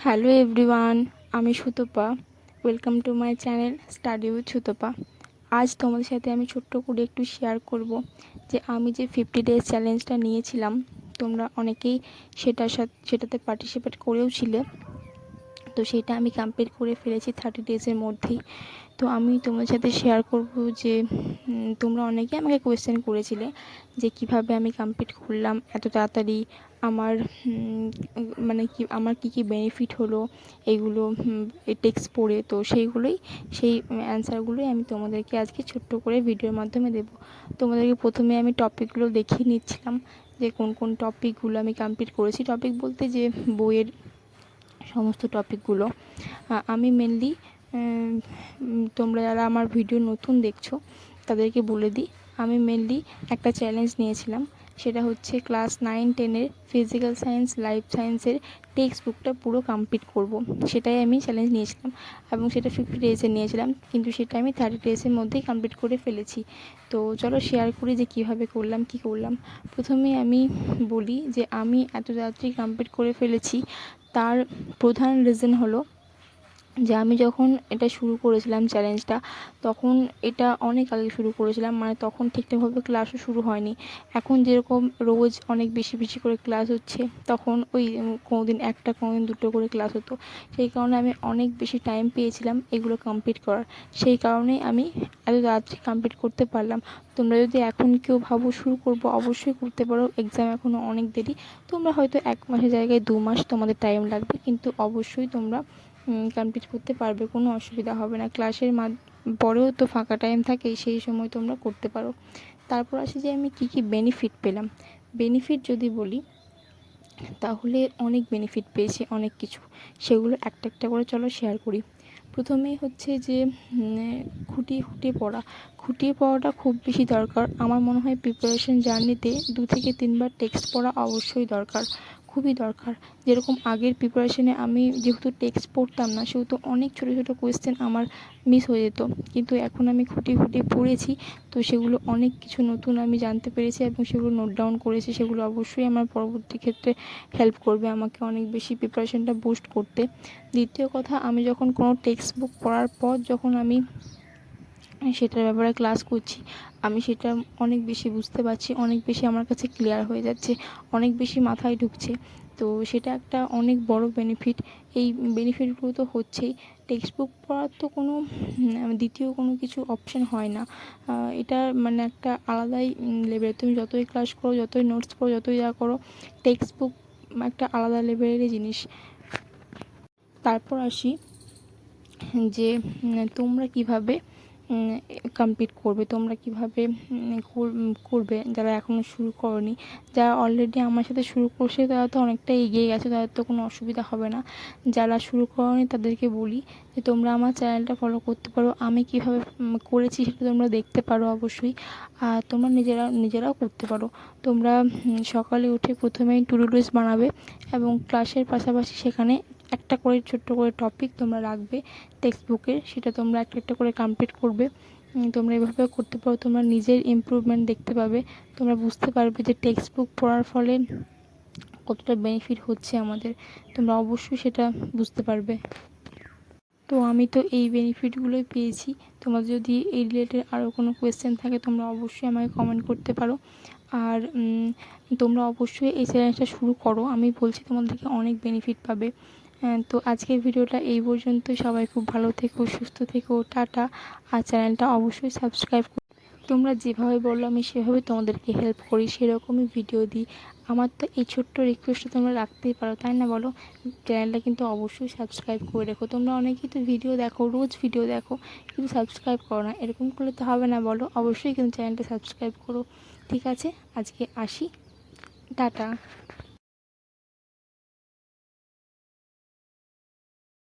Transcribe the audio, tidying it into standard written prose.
Hello everyone, আমি Sutapa. Welcome to my channel study with Sutapa. আজ তোমাদের সাথে আমি ছোট্ট করে একটু শেয়ার করব যে আমি যে 50 ডেজ চ্যালেঞ্জটা নিয়েছিলাম, তোমরা অনেকেই সেটাতে পার্টিসিপেট করেও ছিলে। তো সেটা আমি কমপ্লিট করে ফেলেছি 30 ডেজের মধ্যেই। তো আমি তোমাদের সাথে শেয়ার করব যে তোমরা অনেকে আমাকে কোয়েশ্চেন করেছিলে যে কিভাবে আমি কমপ্লিট করলাম এত তাড়াতাড়ি, আমার আমার কী বেনিফিট হলো এইগুলো এই টেক্সট পড়ে। তো সেই অ্যান্সারগুলোই আমি তোমাদেরকে আজকে ছোট্ট করে ভিডিওর মাধ্যমে দেবো। তোমাদেরকে প্রথমে আমি টপিকগুলো দেখিয়ে নিচ্ছিলাম যে কোন কোন টপিকগুলো আমি কমপ্লিট করেছি। টপিক বলতে যে বইয়ের সমস্ত টপিকগুলো আমি মেনলি, তোমরা যারা আমার ভিডিও নতুন দেখছো তাদেরকে বলে দিই, আমি মেনলি একটা চ্যালেঞ্জ নিয়েছিলাম। সেটা হচ্ছে ক্লাস 9-10-এর ফিজিক্যাল সায়েন্স, লাইফ সায়েন্সের টেক্সট বুকটা পুরো কমপ্লিট করব। সেটাই আমি চ্যালেঞ্জ নিয়েছিলাম এবং সেটা 50 ডেজে নিয়েছিলাম, কিন্তু সেটা আমি 30 ডেজের মধ্যেই কমপ্লিট করে ফেলেছি। তো চলো শেয়ার করি যে কীভাবে করলাম, কী করলাম। প্রথমে আমি বলি যে আমি এত তাড়াতাড়ি কমপ্লিট করে ফেলেছি তার প্রধান রিজন হলো যে আমি যখন এটা শুরু করেছিলাম চ্যালেঞ্জটা, তখন এটা অনেক আগে শুরু করেছিলাম, মানে তখন ঠিকঠাকভাবে ক্লাসও শুরু হয়নি। এখন যেরকম রোজ অনেক বেশি বেশি করে ক্লাস হচ্ছে, তখন ওই কোনোদিন একটা কোনোদিন দুটো করে ক্লাস হতো। সেই কারণে আমি অনেক বেশি টাইম পেয়েছিলাম এগুলো কমপ্লিট করার। সেই কারণেই আমি এত তাড়াতাড়ি কমপ্লিট করতে পারলাম। তোমরা যদি এখন কেউ ভাবো শুরু করবো, অবশ্যই করতে পারো। এক্সাম এখনও অনেক দেরি। তোমরা হয়তো 1 মাসের জায়গায় 2 মাস তোমাদের টাইম লাগবে, কিন্তু অবশ্যই তোমরা কমপ্লিট করতে পারবে, কোনো অসুবিধা হবে না। ক্লাসের পরেও তো ফাঁকা টাইম থাকে, সেই সময় তোমরা করতে পারো। তারপর আসি যে আমি কী বেনিফিট পেলাম। বেনিফিট যদি বলি তাহলে অনেক বেনিফিট পেয়েছি, অনেক কিছু। সেগুলো একটা একটা করে চলো শেয়ার করি। প্রথমেই হচ্ছে যে খুঁটিয়ে খুঁটিয়ে পড়া। খুঁটিয়ে পড়াটা খুব বেশি দরকার। আমার মনে হয় প্রিপারেশন জার্নিতে 2 থেকে 3 বার টেক্সট পড়া অবশ্যই দরকার, খুবই দরকার। যেরকম আগের প্রিপারেশনে আমি যেহেতু টেক্সট পড়তাম না, সেহেতু অনেক ছোটো ছোটো কোয়েশ্চেন আমার মিস হয়ে যেত, কিন্তু এখন আমি খুঁটিয়ে খুঁটিয়ে পড়েছি। তো সেগুলো অনেক কিছু নতুন আমি জানতে পেরেছি এবং সেগুলো নোট ডাউন করেছি। সেগুলো অবশ্যই আমার পরবর্তী ক্ষেত্রে হেল্প করবে আমাকে অনেক বেশি প্রিপারেশনটা বুস্ট করতে। দ্বিতীয় কথা, আমি যখন কোনো টেক্সট বুক পড়ার পর যখন আমি সেটার ব্যাপারে ক্লাস করছি, আমি সেটা অনেক বেশি বুঝতে পারছি, অনেক বেশি আমার কাছে ক্লিয়ার হয়ে যাচ্ছে, অনেক বেশি মাথায় ঢুকছে। তো সেটা একটা অনেক বড় বেনিফিট। এই বেনিফিটগুলো তো হচ্ছেই। টেক্সট বুক পড়ার তো কোনো দ্বিতীয় কোনো কিছু অপশান হয় না। এটা মানে একটা আলাদাই লেভেল। তুমি যতই ক্লাস করো, যতই নোটস পড়ো, যতই যা করো, টেক্সট বুক একটা আলাদা লেভেলেরই জিনিস। তারপর আসি যে তোমরা কীভাবে কমপ্লিট করবে, তোমরা কীভাবে করবে যারা এখনও শুরু করনি। যারা অলরেডি আমার সাথে শুরু করছে তারা তো অনেকটা এগিয়ে গেছে, তাদের তো কোনো অসুবিধা হবে না। যারা শুরু করনি তাদেরকে বলি যে তোমরা আমার চ্যানেলটা ফলো করতে পারো। আমি কীভাবে করেছি সেটা তোমরা দেখতে পারো অবশ্যই। আর তোমরা নিজেরাও করতে পারো। তোমরা সকালে উঠে প্রথমেই টু ডু লিস্ট বানাবে এবং ক্লাসের পাশাপাশি সেখানে একটা করে ছোট্ট করে টপিক তোমরা রাখবে টেক্সট বুকের, সেটা তোমরা একটা একটা করে কমপ্লিট করবে। তোমরা এভাবে করতে পারো, তোমরা নিজের ইমপ্রুভমেন্ট দেখতে পাবে। তোমরা বুঝতে পারবে যে টেক্সট বুক পড়ার ফলে কতটা বেনিফিট হচ্ছে আমাদের। তোমরা অবশ্যই সেটা বুঝতে পারবে। তো আমি তো এই বেনিফিটগুলোই পেয়েছি। তোমাদের যদি এই রিলেটেড আরও কোনো কোয়েশ্চেন থাকে তোমরা অবশ্যই আমাকে কমেন্ট করতে পারো। আর তোমরা অবশ্যই এই চ্যালেঞ্জটা শুরু করো, আমি বলছি তোমাদেরকে অনেক বেনিফিট পাবে। তো আজকের ভিডিওটা এই পর্যন্তই। সবাই খুব ভালো থেকো, সুস্থ থেকো, টাটা। আর চ্যানেলটা অবশ্যই সাবস্ক্রাইব করো। তোমরা যেভাবে বললো আমি সেভাবে তোমাদেরকে হেল্প করি, সেরকমই ভিডিও দিই। আমার তো এই ছোট্ট রিকোয়েস্টটা তোমরা রাখতেই পারো, তাই না বলো? চ্যানেলটা কিন্তু অবশ্যই সাবস্ক্রাইব করে রেখো। তোমরা অনেকেই তো ভিডিও দেখো, রোজ ভিডিও দেখো, কিন্তু সাবস্ক্রাইব করো না। এরকম করলে তো হবে না বলো? অবশ্যই কিন্তু চ্যানেলটা সাবস্ক্রাইব করো। ঠিক আছে, আজকে আসি, টাটা।